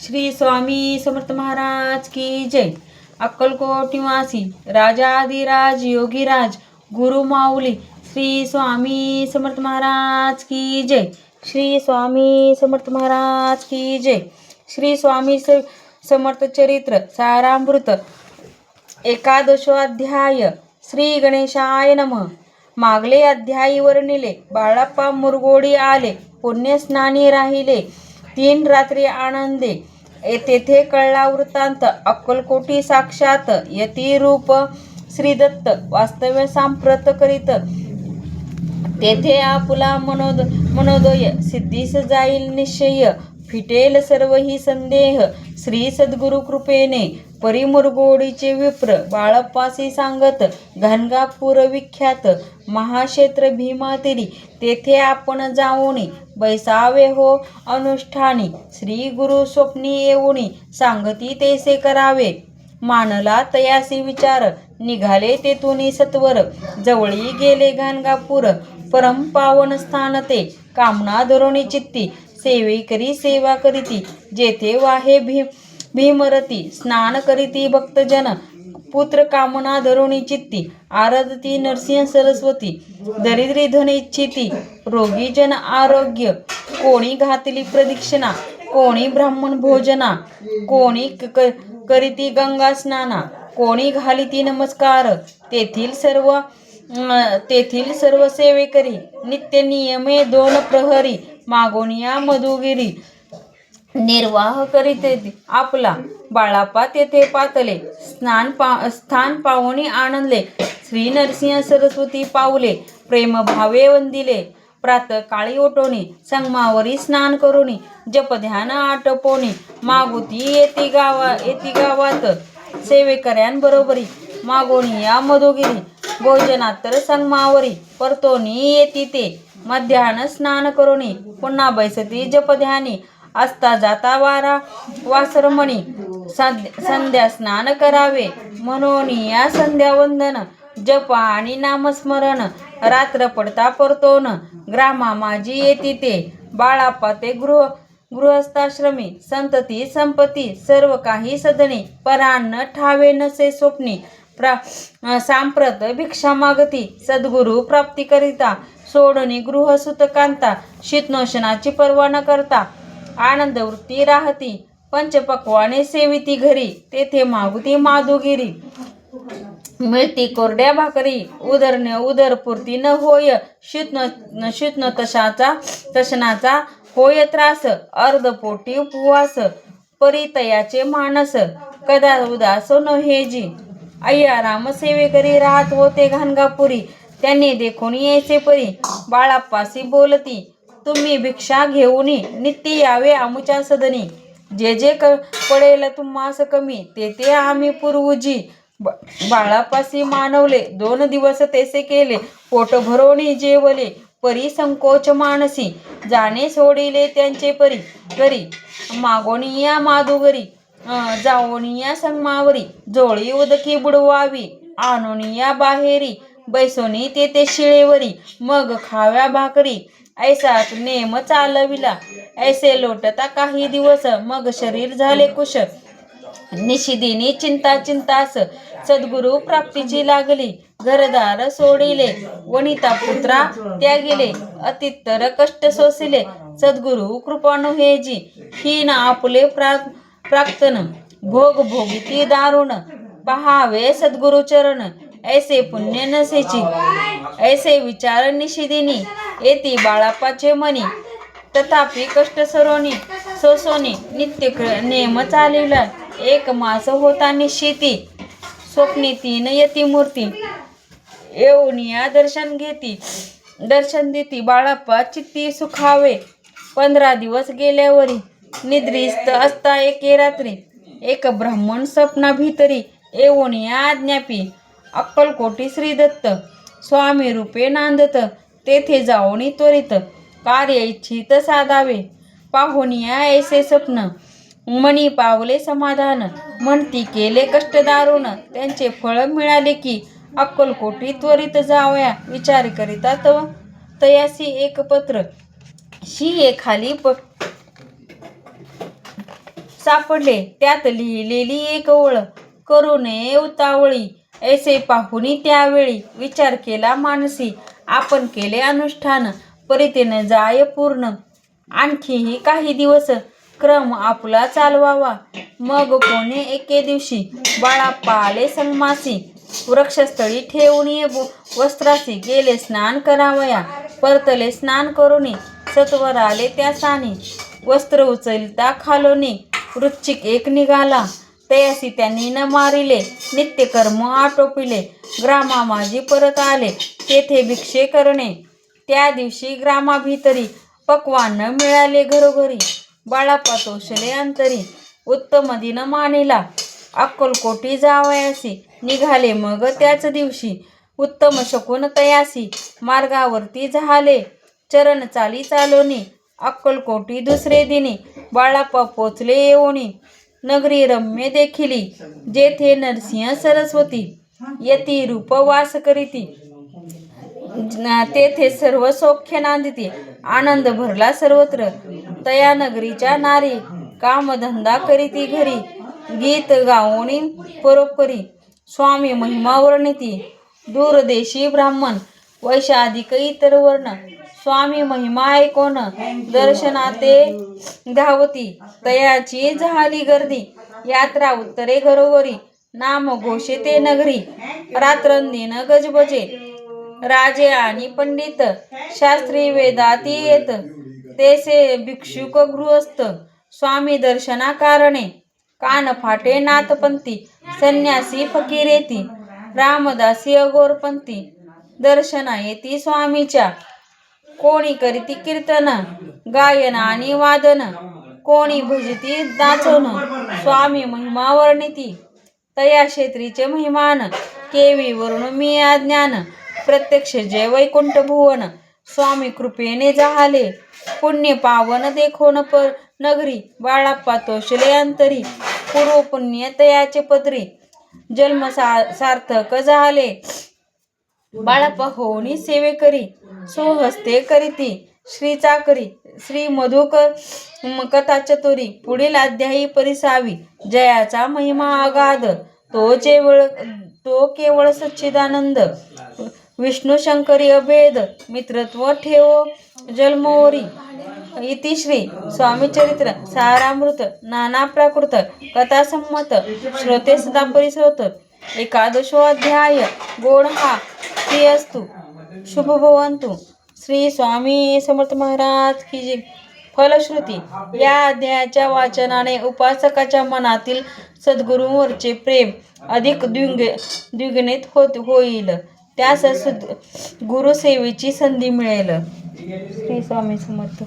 श्री स्वामी समर्थ महाराज की जय. अक्कलकोट निवासी राजाधिराज योगीराज गुरु माऊली श्री स्वामी समर्थ महाराज की जय. श्री स्वामी समर्थ महाराज की जय. श्री स्वामी समर्थ चरित्र सारामृत एकादशोऽध्याय. श्री गणेशाय नमः. मागले अध्यायी वर्णिले. बाळाप्पा मुरगोडी आले, पुण्यस्नानी राहिले 3 रात्री आनंदे. तेथे कळला वृत्तांत. अक्कलकोटी साक्षात यती रूप श्रीदत्त वास्तव्य सांप्रत करीत. तेथे आपुला मनोदय सिद्धीस जाईल निश्चय. फिटेल सर्व ही संदेह श्री सद्गुरु कृपेने. परी मुरगोडीचे विप्र बाळप्पासी सांगत. घनगापूर विख्यात महाक्षेत्र भीमातिरी. तेथे आपण जाऊनी बैसावे हो अनुष्ठानी. श्री गुरु स्वप्नी येऊनी सांगती तेसे करावे. मानला तयासी विचार निघाले तेथुनी सत्वर. जवळी गेले घनगापूर परम पावन स्थान ते. कामना धरुणी चित्ती सेवेकरी सेवा करीती. जेथे वाहे भीमरती स्नान करीती भक्तजन. पुत्र कामना धरुणी चित्ती आराधती नरसिंह सरस्वती. दरिद्री धन इच्छिती रोगी जन आरोग्य. कोणी घातली प्रदक्षिणा कोणी ब्राह्मण भोजना. कोणी करीती गंगा स्नाना कोणी घालिती नमस्कार. तेथील सर्व सेवेकरी नित्य नियमे 2 प्रहरी. मागोनिया मधुगिरी निर्वाह करीत आपला. बाळाप्पा तेथे पातले स्थान पाहुणी आनंदले. श्री नरसिंह सरस्वती पावले प्रेमभावे वंदिले. प्रातःकाळी उठोनी संगमावरी स्नान करोनी जपध्यान आटपोनी. मागुती येती गावात सेवेकऱ्यांबरोबरी. मागोनिया मधुगिरी भोजनात्तर संगमावरी. परतोनी येती ते मध्यान्ह स्नान करोनी. पुन्हा बैसती जपध्यानी. असता जाता वासरमणी. संध्या स्नान करावे म्हणून या संध्या वंदन. जप आणि नामस्मरण रात्र पडता परतोन. ग्रामा माझी येती ते बाळाप्पा ते गृहस्थाश्रमी. संतती संपत्ती सर्व काही सदनी. परान्न ठावे नसे स्वप्नी. सांप्रत भिक्षा मागती सद्गुरु प्राप्ती करिता. सोडणी गृह सुतकांता शीतनोषणाची पर्वा न करता. आनंद वृत्ती राहती पंचपक्वाने सेविती घरी. तेथे मागुती माधुगिरी मिळती कोरड्या भाकरी. उदरपूर्ती न होय शीतन तशनाचा होय त्रास. अर्धपोटी उपवास परितयाचे मानस. कदा उदास नव्हेजी. अय्याराम सेवेकरी राहत होते घनगापुरी. त्यांनी देखून यायचे परी. बाळाप्पासी बोलती तुम्ही भिक्षा घेऊनी नित्य यावे आमुच्या सदनी. जे पडेल तुम्हास कमी ते आम्ही पुरवुजी. बाळाप्पासी मानवले 2 दिवस तेसे केले. पोट भरोनी जेवले परी संकोच मानसी. जाणे सोडिले त्यांचे परी घरी. मागोनिया माधुगरी जाओनिया संगमावरी. जोळी उदकी बुडवावी आणोनिया बाहेरी. बैसोनी तेथे शिळेवरी मग खाव्या भाकरी. ऐसाच नेम चालविला ऐसे लोटता काही दिवस. मग शरीर झाले कुश. निशिदिनी चिंतास सद्गुरु प्राप्तीची लागली. घरदार सोडिले वनिता पुत्रा त्यागिले. अतित्तर कष्ट सोसिले सद्गुरु कृपानुहेजी. हीन आपुले प्राक्तन भोग भोगिती दारुण. पहावे सद्गुरु चरण ऐसे पुण्य नसेची. ऐसे विचार निशिदिनी येती बाळाप्पाचे मनी. तथापि कष्ट सोसोनी नित्य नेम चालिवला. 1 मास होता निश्चिती. स्वप्नी 3 यती मूर्ती येऊनिया दर्शन देती. बाळाप्पा चित्ती सुखावे. 15 दिवस गेल्यावरी निद्रिस्त असता एके रात्री. एक ब्राह्मण सपना भीतरी येऊनिया आज्ञापी. अक्कलकोटी श्रीदत्त स्वामी रूपे नांदत. तेथे जाऊनी त्वरित कार्य इच्छित साधावे. पाहुनिया ऐसे स्वप्न मनी पावले समाधान. म्हणती केले कष्ट दारुण त्यांचे फळ मिळाले की. अक्कलकोटी त्वरित जावया विचार करिता तयासी एक पत्र. शिये खाली सापडले त्यात लिहिलेली एक ओळ, करू नये उतावळी. ऐसे पाहुनी त्यावेळी विचार केला मानसी, आपण केले अनुष्ठान परीतेने जाय पूर्ण. आणखीही काही दिवस क्रम आपला चालवावा. मग कोणे एके दिवशी बाळाप्पा आले संगमासी. वृक्षस्थळी ठेवून वस्त्रासी गेले स्नान करावया. परतले स्नान करुनी सत्वर आले त्या सानी. वस्त्र उचलता खालोनी वृश्चिक एक निघाला. तयासी त्यांनी न मारिले नित्यकर्म आटोपिले. ग्रामामाजी परत आले तेथे भिक्षे करणे. त्या दिवशी ग्रामाभितरी पक्वान्न मिळाले घरोघरी. बाळाप्पा तोषले अंतरी उत्तम दिन मानिला. अक्कलकोटी जावयासी निघाले मग त्याच दिवशी. उत्तम शकून तयासी मार्गावरती झाले. चरण चाली चालोनी अक्कलकोटी दुसरे दिनी. बाळाप्पा पोचले येऊनी नगरी रम्य देखिली. जेथे नरसिंह सरस्वती यती रूप वास करीती. तेथे सर्व सौख्य नांदिती. आनंद भरला सर्वत्र. तया नगरीच्या नारी कामधंदा करीती घरी. गीत गावोनी परोपरी स्वामी महिमा वर्णिती. दूरदेशी ब्राह्मण वैशाधिक इतर वर्ण. स्वामी महिमा ऐकोन दर्शनाते धावती. तयाची झाली गर्दी यात्रा उत्तरे घरोघरी. नाम घोषे ते नगरी रात्रंदिन गजबजे. राजे आणि पंडित शास्त्री वेदाती येत. तेसे भिक्षुक गृहस्थ स्वामी दर्शना कारणे. कान फाटे नाथपंथी संन्यासी फकीर येती. रामदासी अघोरपंथी दर्शना येती स्वामीच्या. कोणी करीती कीर्तन गायन आणि वादन. कोणी भजती नाचून स्वामी महिमा वर्णिती. तया क्षेत्रीचे महिमान केवी वरून मी अज्ञान. प्रत्यक्ष जय वैकुंठ भुवन स्वामी कृपेने झाले. पुण्य पावन देखोन पर नगरी. बाळाप्पा तोषले अंतरी पूर्व पुण्य तयाचे पदरी. जन्म सार्थक झाले बाळाप्पा होऊनी सेवेकरी. सुहस्ते करीती श्री चाकरी. श्री मधुक कथा चतुरी. पुढील अध्यायी परिसावी. जयाचा महिमा अगाध तो केवळ सच्चिदानंद. विष्णू शंकरी अभेद मित्रत्व ठेवो जन्मोरी. इति श्री स्वामीचरित्र सारामृत नाना प्राकृत कथासंमत श्रोते सदा परिश्रोत. एकादशो अध्याय गोड हा श्री अस्तु. शुभ भवंतु. श्री स्वामी समर्थ महाराज की जय. फलश्रुती. या अध्यायाच्या वाचनाने उपासकाच्या मनातील सद्गुरूंवरचे प्रेम अधिक द्विगुणित होईल. त्यास गुरुसेवेची संधी मिळेल. श्री स्वामी समर्थ.